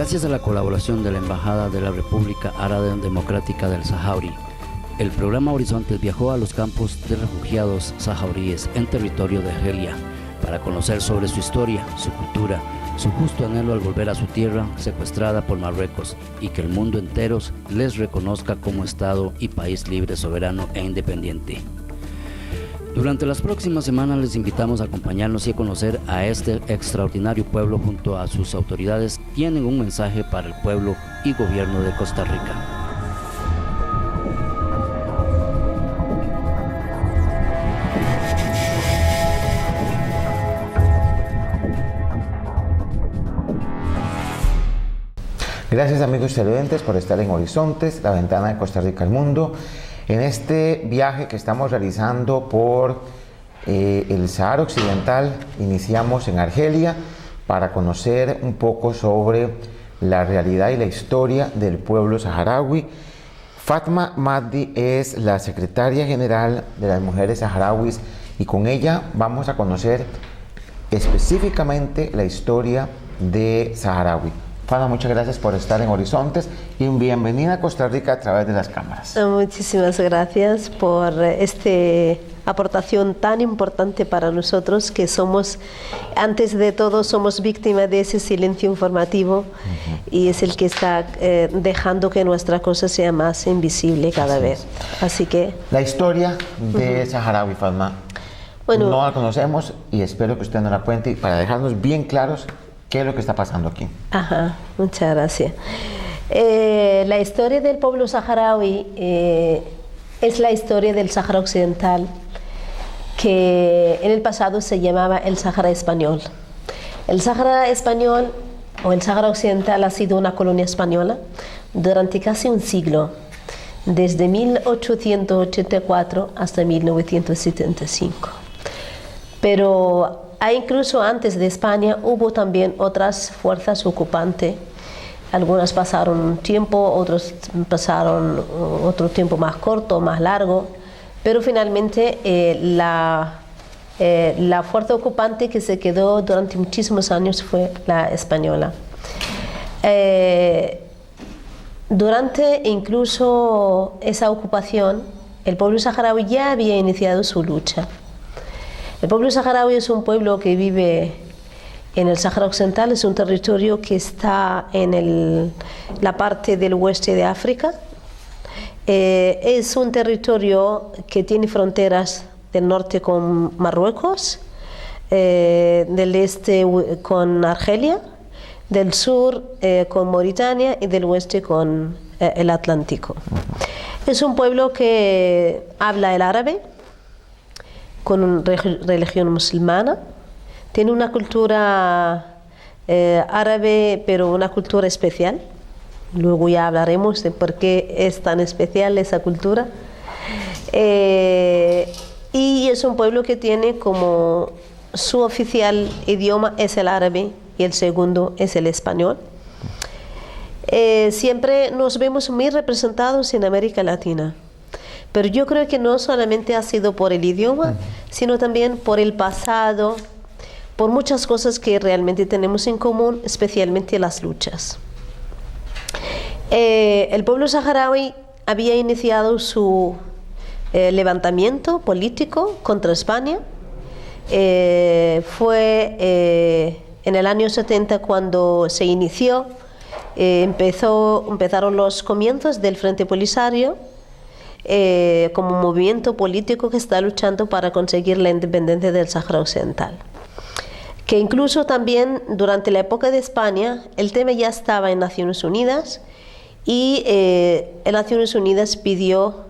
Gracias a la colaboración de la Embajada de la República Árabe Democrática del Saharaui, el programa Horizontes viajó a los campos de refugiados saharaui en territorio de Argelia para conocer sobre su historia, su cultura, su justo anhelo al volver a su tierra secuestrada por Marruecos y que el mundo entero les reconozca como Estado y país libre, soberano e independiente. Durante las próximas semanas les invitamos a acompañarnos y a conocer a este extraordinario pueblo junto a sus autoridades. Tienen un mensaje para el pueblo y gobierno de Costa Rica. Gracias amigos televidentes por estar en Horizontes, la ventana de Costa Rica al mundo. En este viaje que estamos realizando por el Sahara Occidental, iniciamos en Argelia para conocer un poco sobre la realidad y la historia del pueblo saharaui. Fatma Mahdi es la secretaria general de las mujeres saharauis y con ella vamos a conocer específicamente la historia de Saharaui. Fatma, muchas gracias por estar en Horizontes y bienvenida a Costa Rica a través de las cámaras. Muchísimas gracias por esta aportación tan importante para nosotros, que somos, antes de todo, somos víctimas de ese silencio informativo y es el que está dejando que nuestra cosa sea más invisible cada vez. Así que... La historia de Saharaui, Fatma, bueno, no la conocemos y espero que usted nos la cuente para dejarnos bien claros ¿qué es lo que está pasando aquí? Ajá, muchas gracias. La historia del pueblo saharaui es la historia del Sahara Occidental, que en el pasado se llamaba el Sahara Español. El Sahara Español o el Sahara Occidental ha sido una colonia española durante casi un siglo, desde 1884 hasta 1975. Pero incluso antes de España hubo también otras fuerzas ocupantes. Algunas pasaron un tiempo, otros pasaron otro tiempo más corto, más largo, pero finalmente la fuerza ocupante que se quedó durante muchísimos años fue la española. Durante incluso esa ocupación, el pueblo saharaui ya había iniciado su lucha. El pueblo saharaui es un pueblo que vive en el Sahara Occidental, es un territorio que está en la parte del oeste de África. Es un territorio que tiene fronteras del norte con Marruecos, del este con Argelia, del sur con Mauritania y del oeste con el Atlántico. Es un pueblo que habla el árabe, con una religión musulmana, tiene una cultura árabe, pero una cultura especial. Luego ya hablaremos de por qué es tan especial esa cultura. Y es un pueblo que tiene como su oficial idioma es el árabe y el segundo es el español. Siempre nos vemos muy representados en América Latina. Pero yo creo que no solamente ha sido por el idioma, sino también por el pasado, por muchas cosas que realmente tenemos en común, especialmente las luchas. El pueblo saharaui había iniciado su levantamiento político contra España. Fue en el año 70 cuando se inició, empezaron los comienzos del Frente Polisario, como movimiento político que está luchando para conseguir la independencia del Sahara Occidental. Que incluso también durante la época de España el tema ya estaba en Naciones Unidas y en Naciones Unidas pidió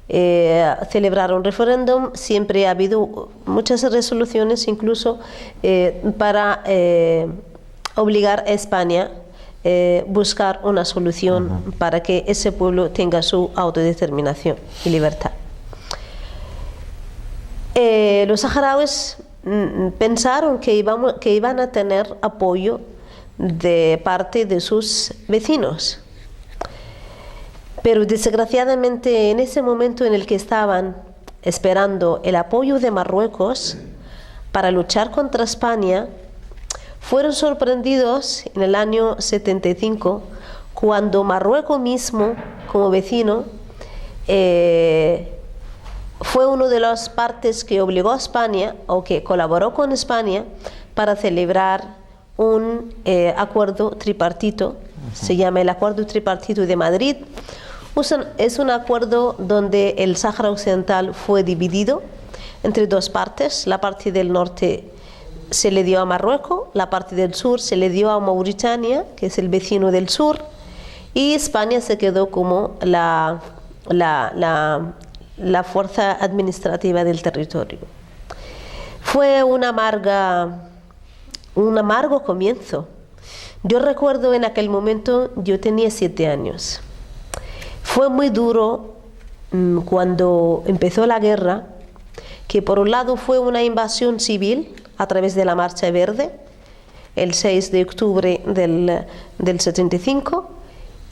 celebrar un referéndum. Siempre ha habido muchas resoluciones incluso para obligar a España buscar una solución para que ese pueblo tenga su autodeterminación y libertad. Los saharauis pensaron que iban a tener apoyo de parte de sus vecinos, pero desgraciadamente en ese momento en el que estaban esperando el apoyo de Marruecos para luchar contra España, fueron sorprendidos en el año 75 cuando Marruecos mismo, como vecino, fue una de las partes que obligó a España o que colaboró con España para celebrar un acuerdo tripartito. Se llama el Acuerdo Tripartito de Madrid. Es un acuerdo donde el Sáhara Occidental fue dividido entre dos partes. La parte del norte se le dio a Marruecos, la parte del sur se le dio a Mauritania, que es el vecino del sur, y España se quedó como la fuerza administrativa del territorio. Fue un amargo comienzo. Yo recuerdo en aquel momento, yo tenía 7 años. Fue muy duro cuando empezó la guerra, que por un lado fue una invasión civil a través de la Marcha Verde, el 6 de octubre del 75,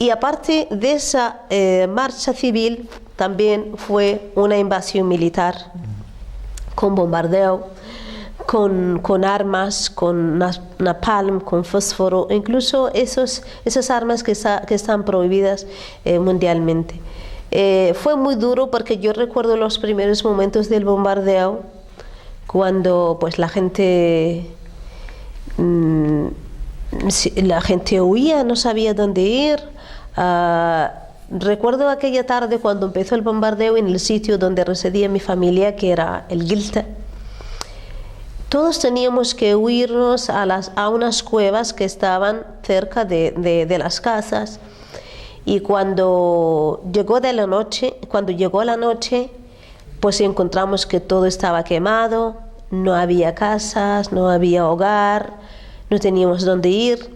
y aparte de esa marcha civil también fue una invasión militar con bombardeo, con armas, con napalm, con fósforo, incluso esas armas que están prohibidas mundialmente. Fue muy duro porque yo recuerdo los primeros momentos del bombardeo, cuando pues la gente huía, no sabía dónde ir. Recuerdo aquella tarde cuando empezó el bombardeo en el sitio donde residía mi familia, que era el Guilta. Todos teníamos que huirnos a unas cuevas que estaban cerca de las casas, y cuando llegó la noche, pues encontramos que todo estaba quemado, no había casas, no había hogar, no teníamos dónde ir.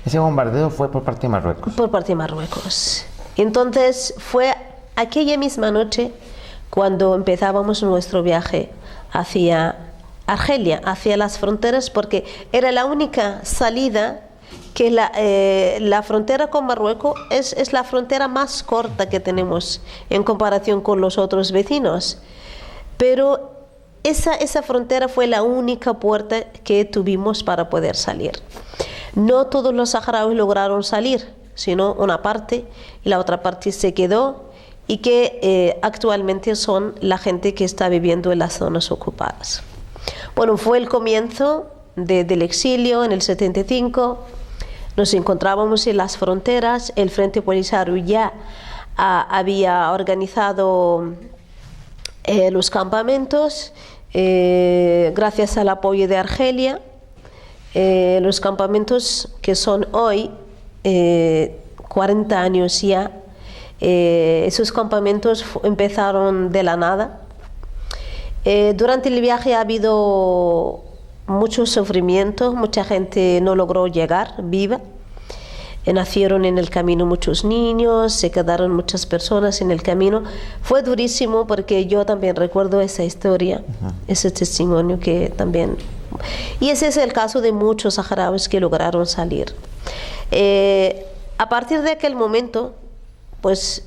¿Ese bombardeo fue por parte de Marruecos? Por parte de Marruecos. Entonces fue aquella misma noche cuando empezábamos nuestro viaje hacia Argelia, hacia las fronteras, porque era la única salida, que la frontera con Marruecos es la frontera más corta que tenemos en comparación con los otros vecinos. Pero esa frontera fue la única puerta que tuvimos para poder salir. No todos los saharauis lograron salir, sino una parte, y la otra parte se quedó, y que actualmente son la gente que está viviendo en las zonas ocupadas. Bueno, fue el comienzo del exilio en el 75. Nos encontrábamos en las fronteras. El Frente Polisario ya había organizado los campamentos gracias al apoyo de Argelia. Los campamentos que son hoy 40 años ya, esos campamentos empezaron de la nada. Durante el viaje ha habido mucho sufrimiento, mucha gente no logró llegar viva. Nacieron en el camino muchos niños, se quedaron muchas personas en el camino. Fue durísimo porque yo también recuerdo esa historia, ese testimonio que también... Y ese es el caso de muchos saharauis que lograron salir. A partir de aquel momento, pues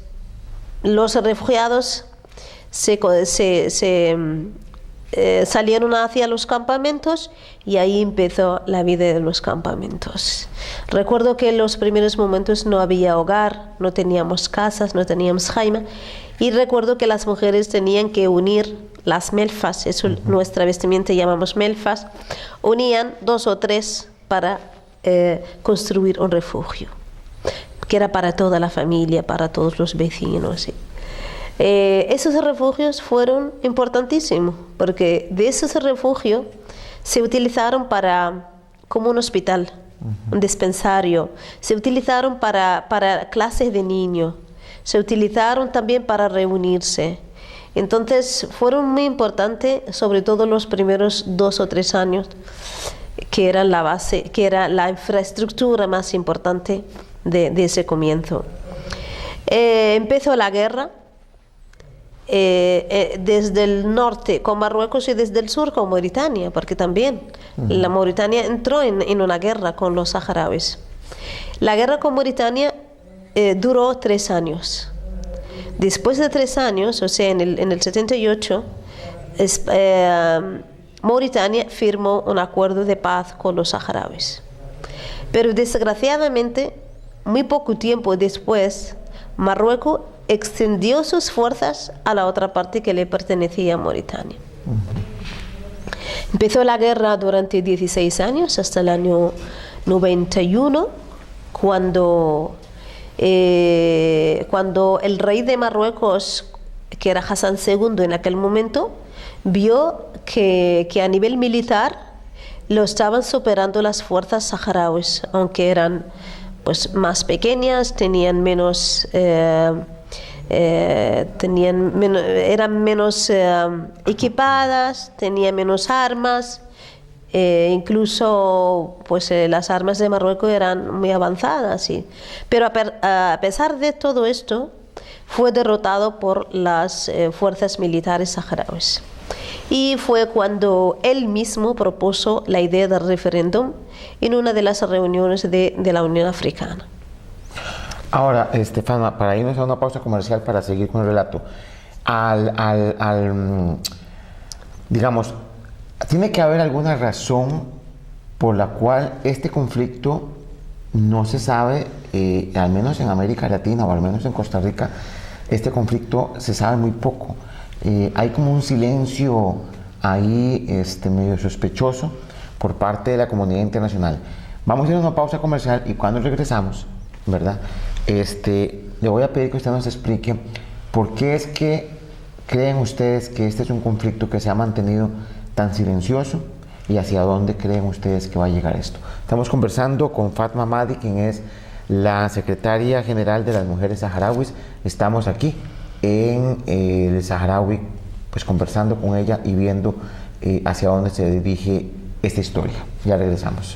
los refugiados salieron hacia los campamentos, y ahí empezó la vida de los campamentos. Recuerdo que en los primeros momentos no había hogar, no teníamos casas, no teníamos jaima, y recuerdo que las mujeres tenían que unir las melfas, eso nuestra vestimenta llamamos melfas, unían 2 o 3 para construir un refugio, que era para toda la familia, para todos los vecinos, ¿sí? Esos refugios fueron importantísimos, porque de esos refugios se utilizaron como un hospital, un dispensario, se utilizaron para clases de niños, se utilizaron también para reunirse. Entonces fueron muy importantes, sobre todo los primeros 2 o 3 años, que eran la base, que era la infraestructura más importante de ese comienzo. Empezó la guerra. Desde el norte con Marruecos y desde el sur con Mauritania, porque también la Mauritania entró en una guerra con los saharauis. La guerra con Mauritania duró 3 años. Después de 3 años, o sea, en el 78, Mauritania firmó un acuerdo de paz con los saharauis. Pero desgraciadamente, muy poco tiempo después, Marruecos extendió sus fuerzas a la otra parte que le pertenecía a Mauritania. Empezó la guerra durante 16 años, hasta el año 91, cuando el rey de Marruecos, que era Hassan II en aquel momento, vio que a nivel militar lo estaban superando las fuerzas saharauis, aunque eran pues más pequeñas, eran menos equipadas, tenían menos armas, incluso pues las armas de Marruecos eran muy avanzadas, sí. Pero a pesar de todo esto, fue derrotado por las fuerzas militares saharauis. Y fue cuando él mismo propuso la idea del referéndum en una de las reuniones de la Unión Africana. Ahora, Fatma, para irnos a una pausa comercial para seguir con el relato, digamos, tiene que haber alguna razón por la cual este conflicto no se sabe, al menos en América Latina o al menos en Costa Rica, este conflicto se sabe muy poco. Hay como un silencio ahí medio sospechoso por parte de la comunidad internacional. Vamos a ir a una pausa comercial y cuando regresamos, ¿verdad? Le voy a pedir que usted nos explique por qué es que creen ustedes que este es un conflicto que se ha mantenido tan silencioso y hacia dónde creen ustedes que va a llegar esto. Estamos conversando con Fatma Madi, quien es la secretaria general de las mujeres saharauis. Estamos aquí en el Saharaui, pues conversando con ella y viendo hacia dónde se dirige esta historia. Ya regresamos.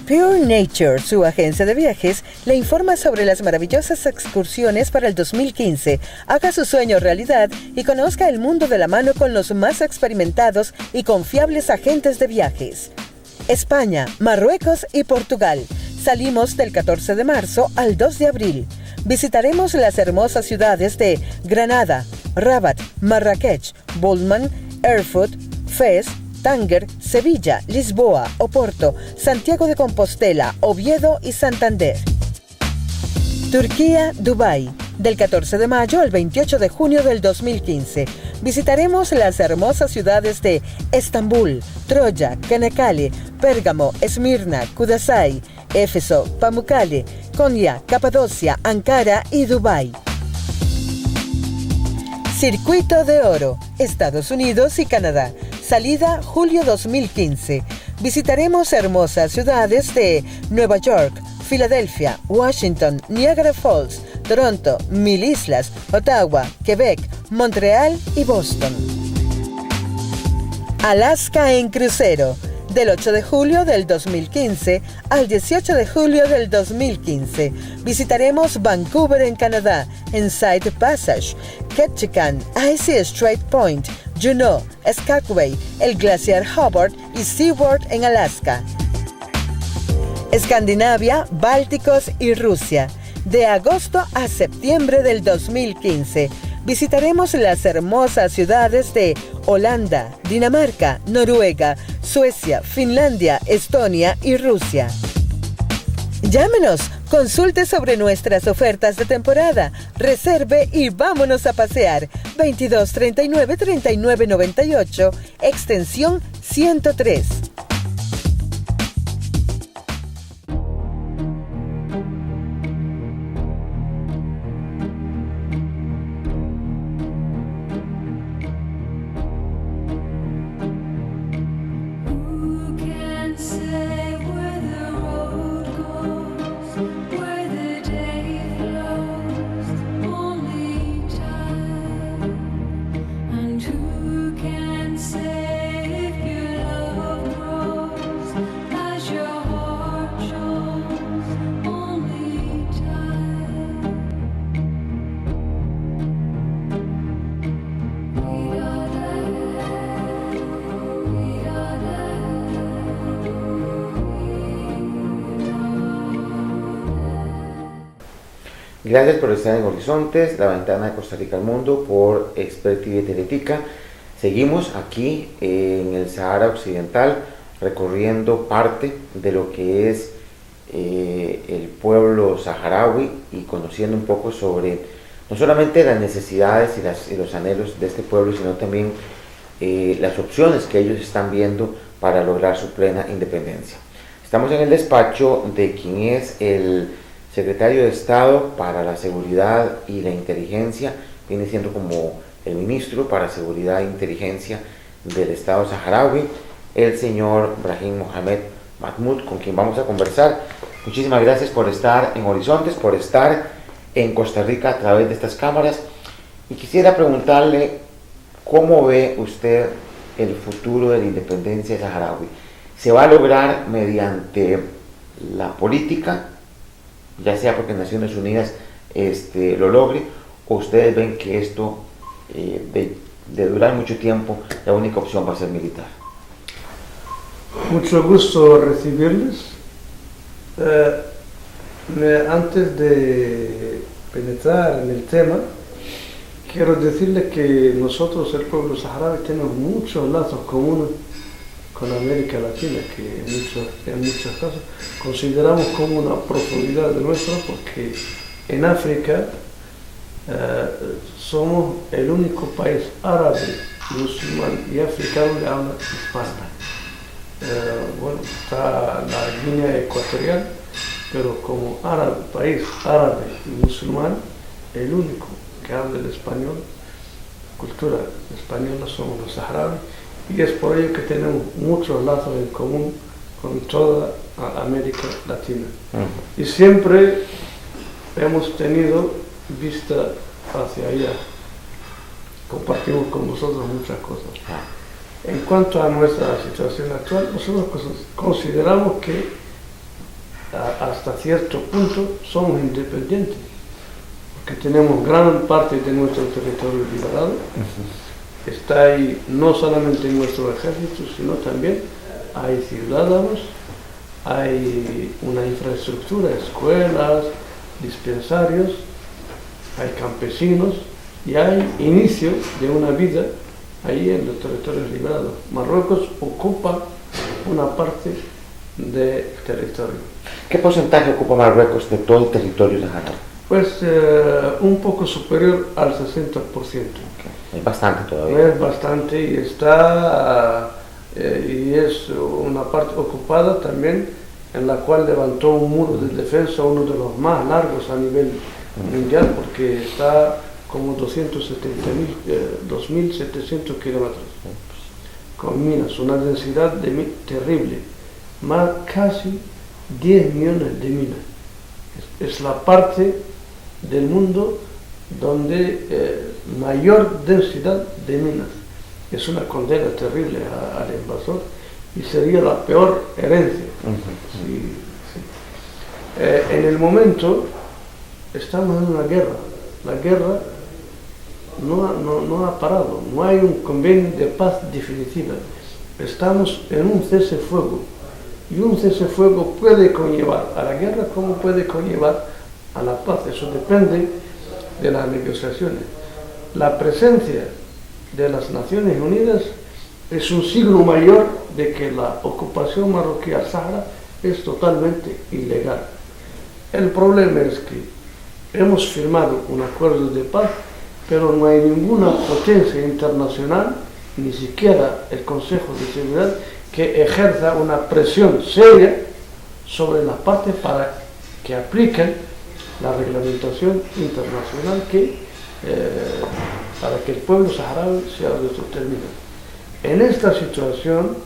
Pure Nature, su agencia de viajes, le informa sobre las maravillosas excursiones para el 2015. Haga su sueño realidad y conozca el mundo de la mano con los más experimentados y confiables agentes de viajes. España, Marruecos y Portugal. Salimos del 14 de marzo al 2 de abril. Visitaremos las hermosas ciudades de Granada, Rabat, Marrakech, Bulman, Erfurt, Fez, Tánger, Sevilla, Lisboa, Oporto, Santiago de Compostela, Oviedo y Santander. Turquía, Dubái. Del 14 de mayo al 28 de junio del 2015. Visitaremos las hermosas ciudades de Estambul, Troya, Çanakkale, Pérgamo, Esmirna, Kudasai, Éfeso, Pamukkale, Konya, Capadocia, Ankara y Dubái. Circuito de Oro, Estados Unidos y Canadá. Salida julio 2015. Visitaremos hermosas ciudades de Nueva York, Filadelfia, Washington, Niagara Falls, Toronto, Mil Islas, Ottawa, Quebec, Montreal y Boston. Alaska en crucero. Del 8 de julio del 2015 al 18 de julio del 2015. Visitaremos Vancouver en Canadá, Inside Passage, Ketchikan, Icy Strait Point, Juneau, Skagway, el glaciar Hubbard y SeaWorld en Alaska. Escandinavia, Bálticos y Rusia. De agosto a septiembre del 2015. Visitaremos las hermosas ciudades de Holanda, Dinamarca, Noruega, Suecia, Finlandia, Estonia y Rusia. Llámenos, consulte sobre nuestras ofertas de temporada, reserve y vámonos a pasear. 22 39 39 98, extensión 103. Who can say if you love Gracias por estar en Horizontes, la ventana de Costa Rica al mundo, por Expert TV Teletica. Seguimos aquí en el Sahara Occidental, recorriendo parte de lo que es el pueblo saharaui y conociendo un poco sobre no solamente las necesidades y los anhelos de este pueblo, sino también las opciones que ellos están viendo para lograr su plena independencia. Estamos en el despacho de quien es el secretario de Estado para la Seguridad y la Inteligencia, viene siendo como el ministro para Seguridad e Inteligencia del Estado saharaui, el señor Brahim Mohamed Mahmoud, con quien vamos a conversar. Muchísimas gracias por estar en Horizontes, por estar en Costa Rica a través de estas cámaras. Y quisiera preguntarle cómo ve usted el futuro de la independencia saharaui. ¿Se va a lograr mediante la política, ya sea porque Naciones Unidas lo logre, o ustedes ven que esto de durar mucho tiempo, la única opción va a ser militar? Mucho gusto recibirles. Antes de penetrar en el tema, quiero decirles que nosotros, el pueblo saharaui, tenemos muchos lazos comunes con América Latina, que en muchos casos consideramos como una profundidad de nuestra, porque en África somos el único país árabe, musulmán y africano que habla hispana. Bueno, está la Guinea Ecuatorial, pero como país árabe y musulmán, el único que habla el español, cultura española, somos los saharauis, y es por ello que tenemos muchos lazos en común con toda América Latina. Y siempre hemos tenido vista hacia allá, compartimos con vosotros muchas cosas. En cuanto a nuestra situación actual, nosotros consideramos que hasta cierto punto somos independientes, porque tenemos gran parte de nuestro territorio liberado. Está ahí no solamente nuestro ejército, sino también hay ciudadanos, hay una infraestructura, escuelas, dispensarios, hay campesinos y hay inicio de una vida ahí en los territorios liberados. Marruecos ocupa una parte del territorio. ¿Qué porcentaje ocupa Marruecos de todo el territorio saharaui? Pues un poco superior al 60%. Es bastante todavía. Es bastante y está y es una parte ocupada también, en la cual levantó un muro de defensa, uno de los más largos a nivel mundial, porque está como 2.700 kilómetros, con minas, una densidad terrible, más casi 10 millones de minas. Es la parte del mundo donde mayor densidad de minas. Es una condena terrible al invasor y sería la peor herencia. En el momento estamos en una guerra. La guerra no ha parado, no hay un convenio de paz definitiva. Estamos en un cese-fuego, y un cese-fuego puede conllevar a la guerra como puede conllevar a la paz. Eso depende de las negociaciones. La presencia de las Naciones Unidas es un signo mayor de que la ocupación marroquí al Sahara es totalmente ilegal. El problema es que hemos firmado un acuerdo de paz, pero no hay ninguna potencia internacional, ni siquiera el Consejo de Seguridad, que ejerza una presión seria sobre las partes para que apliquen la reglamentación internacional para que el pueblo saharaui sea autodeterminado. En esta situación,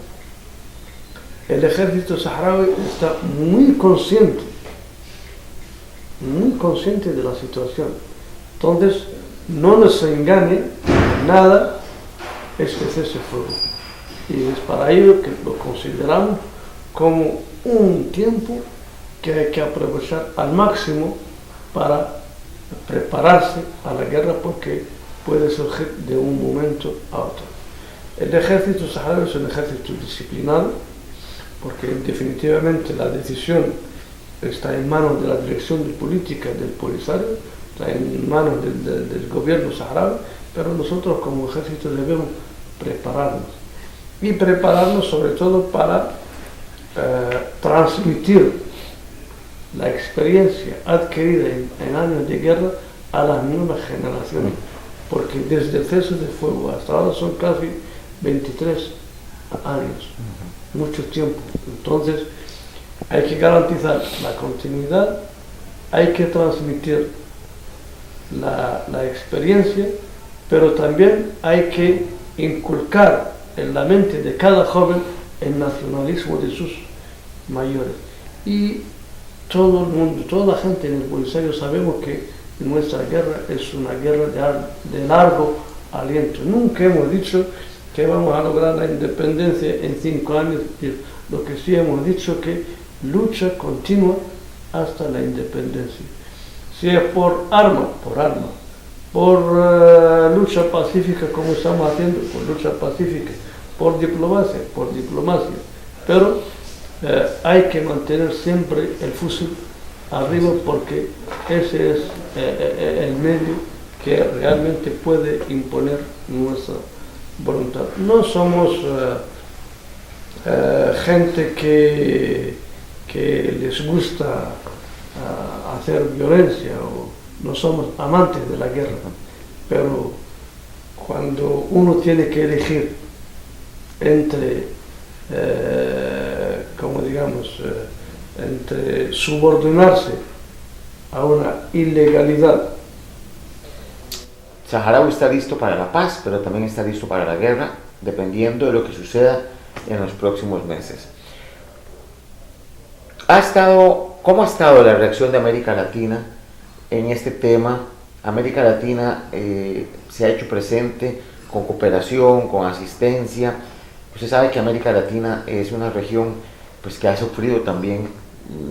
el ejército saharaui está muy consciente de la situación. Entonces, no nos engañe nada este cese-fuego. Y es para ello que lo consideramos como un tiempo que hay que aprovechar al máximo para prepararse a la guerra, porque puede surgir de un momento a otro. El ejército saharaui es un ejército disciplinado, porque definitivamente la decisión está en manos de la dirección de política del Polisario, está en manos del gobierno saharaui, pero nosotros como ejército debemos prepararnos. Y prepararnos sobre todo para transmitir la experiencia adquirida en años de guerra a las nuevas generaciones, porque desde el cese de fuego hasta ahora son casi 23 años, mucho tiempo. Entonces hay que garantizar la continuidad, hay que transmitir la experiencia, pero también hay que inculcar en la mente de cada joven el nacionalismo de sus mayores. Y todo el mundo, toda la gente en el Polisario sabemos que nuestra guerra es una guerra de largo aliento. Nunca hemos dicho que vamos a lograr la independencia en 5 años. Lo que sí hemos dicho que lucha continua hasta la independencia. Si es por arma, por lucha pacífica como estamos haciendo, por lucha pacífica, por diplomacia, pero hay que mantener siempre el fusil arriba, porque ese es el medio que realmente puede imponer nuestra voluntad. No somos gente que les gusta hacer violencia, o no somos amantes de la guerra, pero cuando uno tiene que elegir entre entre subordinarse a una ilegalidad. Saharaui está listo para la paz, pero también está listo para la guerra, dependiendo de lo que suceda en los próximos meses. ¿Cómo ha estado la reacción de América Latina en este tema? América Latina se ha hecho presente con cooperación, con asistencia. Usted sabe que América Latina es una región pues, que ha sufrido también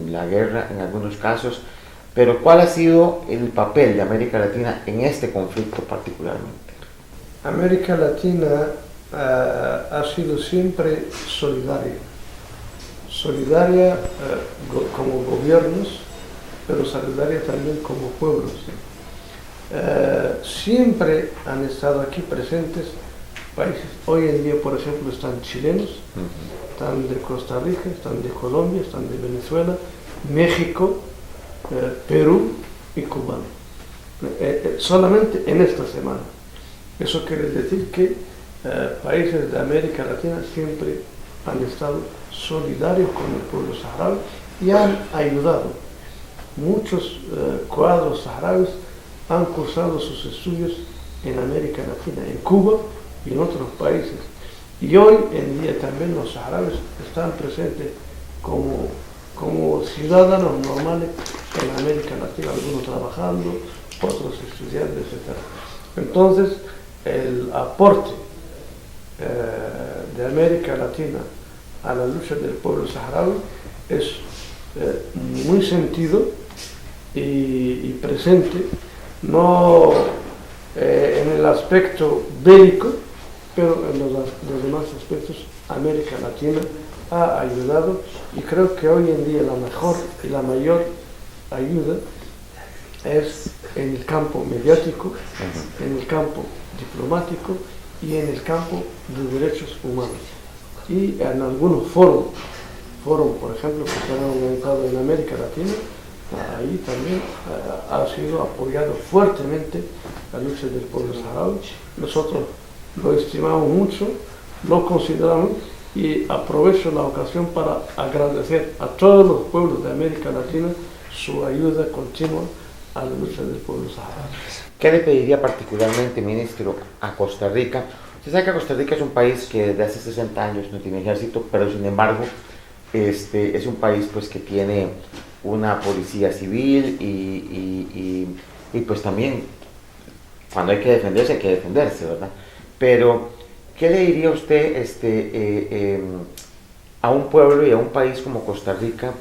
la guerra en algunos casos, pero ¿cuál ha sido el papel de América Latina en este conflicto particularmente? América Latina ha sido siempre solidaria como gobiernos, pero solidaria también como pueblos. Siempre han estado aquí presentes países. Hoy en día, por ejemplo, están chilenos, están de Costa Rica, están de Colombia, están de Venezuela, México, Perú y Cuba. Solamente en esta semana. Eso quiere decir que países de América Latina siempre han estado solidarios con el pueblo saharaui y han ayudado. Muchos cuadros saharauis han cursado sus estudios en América Latina, en Cuba y en otros países. Y hoy en día también los saharauis están presentes como ciudadanos normales en América Latina, algunos trabajando, otros estudiando, etc. Entonces, el aporte de América Latina a la lucha del pueblo saharaui es muy sentido y presente, no en el aspecto bélico, pero en los demás aspectos América Latina ha ayudado, y creo que hoy en día la mejor y la mayor ayuda es en el campo mediático, en el campo diplomático y en el campo de derechos humanos. Y en algunos foros, por ejemplo, que se han organizado en América Latina, ahí también ha sido apoyado fuertemente la lucha del pueblo saharaui. Nosotros lo estimamos mucho, lo consideramos, y aprovecho la ocasión para agradecer a todos los pueblos de América Latina su ayuda continua a la lucha del pueblo saharaui. ¿Qué le pediría particularmente, ministro, a Costa Rica? Usted sabe que Costa Rica es un país que desde hace 60 años no tiene ejército, pero sin embargo es un país pues, que tiene una policía civil y pues también cuando hay que defenderse, ¿verdad? Pero, ¿qué le diría usted a un pueblo y a un país como Costa Rica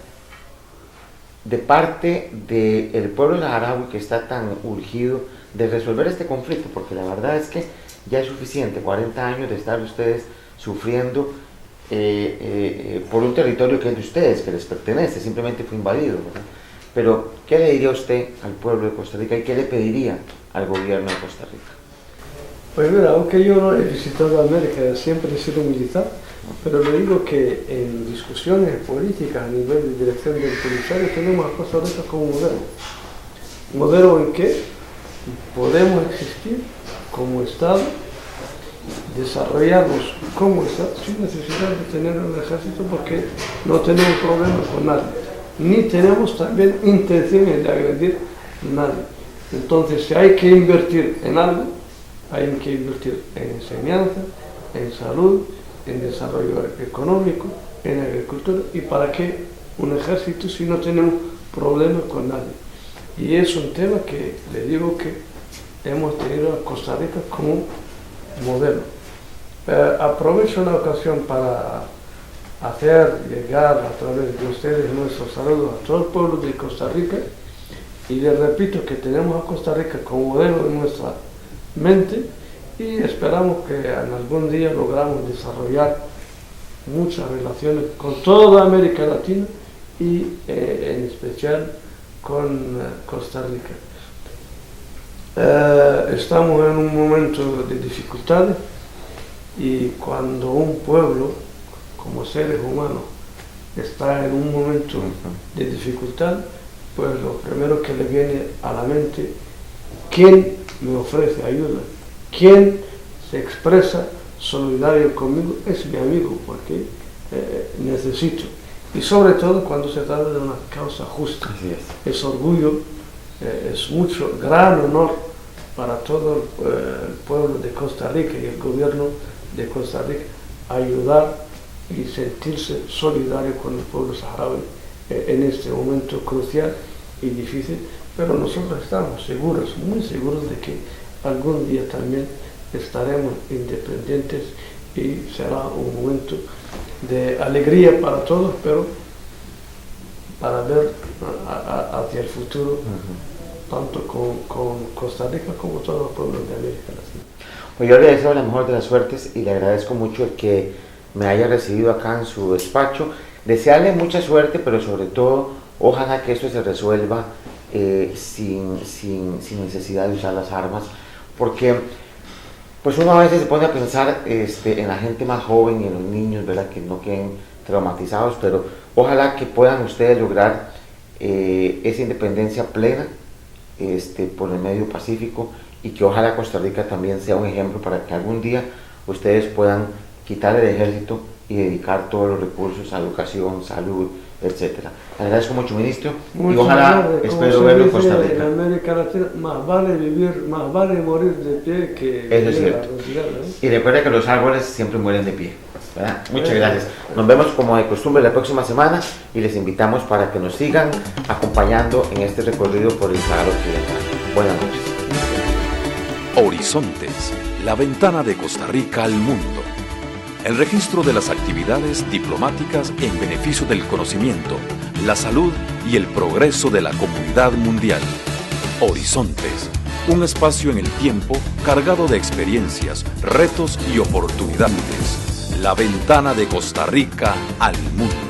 de parte del pueblo saharaui que está tan urgido de resolver este conflicto? Porque la verdad es que ya es suficiente, 40 años de estar ustedes sufriendo por un territorio que es de ustedes, que les pertenece, simplemente fue invadido, ¿verdad? Pero, ¿qué le diría usted al pueblo de Costa Rica y qué le pediría al gobierno de Costa Rica? Pues mira, aunque yo no he visitado América, siempre he sido militar, pero le digo que en discusiones políticas a nivel de dirección del Polisario tenemos a Costa Rica como modelo. ¿Modelo en qué? Podemos existir como Estado, desarrollarnos como Estado sin necesidad de tener un ejército porque no tenemos problemas con nadie, ni tenemos también intenciones de agredir a nadie. Entonces, si hay que invertir en algo, hay que invertir en enseñanza, en salud, en desarrollo económico, en agricultura. ¿Y para qué un ejército si no tenemos problemas con nadie? Y es un tema que le digo que hemos tenido a Costa Rica como modelo. Aprovecho la ocasión para hacer llegar a través de ustedes nuestros saludos a todo el pueblo de Costa Rica y les repito que tenemos a Costa Rica como modelo en nuestra mente y esperamos que en algún día logramos desarrollar muchas relaciones con toda América Latina y en especial con Costa Rica. Estamos en un momento de dificultades y cuando un pueblo como seres humanos está en un momento de dificultad, pues lo primero que le viene a la mente, ¿quién me ofrece ayuda? ¿Quién se expresa solidario conmigo? Es mi amigo, porque necesito. Y sobre todo cuando se trata de una causa justa. Es orgullo, es mucho, gran honor para todo el pueblo de Costa Rica y el gobierno de Costa Rica ayudar y sentirse solidario con el pueblo saharaui en este momento crucial y difícil, pero nosotros estamos seguros, muy seguros de que algún día también estaremos independientes y será un momento de alegría para todos, pero para ver hacia el futuro, tanto con Costa Rica como todos los pueblos de América Latina. Pues yo le deseo la mejor de las suertes y le agradezco mucho el que me haya recibido acá en su despacho. Desearle mucha suerte, pero sobre todo, ojalá que esto se resuelva sin necesidad de usar las armas, porque pues uno a veces se pone a pensar en la gente más joven y en los niños, ¿verdad? Que no queden traumatizados, pero ojalá que puedan ustedes lograr esa independencia plena por el medio Pacífico y que ojalá Costa Rica también sea un ejemplo para que algún día ustedes puedan quitar el ejército y dedicar todos los recursos a educación, salud, etcétera. Le agradezco mucho, ministro, y ojalá espero verlo en Costa Rica. En América Latina más vale vivir, más vale morir de pie que eso es cierto. Y recuerda que los árboles siempre mueren de pie, ¿verdad? Muchas gracias. Nos vemos como de costumbre la próxima semana y les invitamos para que nos sigan acompañando en este recorrido por el Sahara Occidental. Buenas noches. Horizontes, la ventana de Costa Rica al mundo. El registro de las actividades diplomáticas en beneficio del conocimiento, la salud y el progreso de la comunidad mundial. Horizontes, un espacio en el tiempo cargado de experiencias, retos y oportunidades. La ventana de Costa Rica al mundo.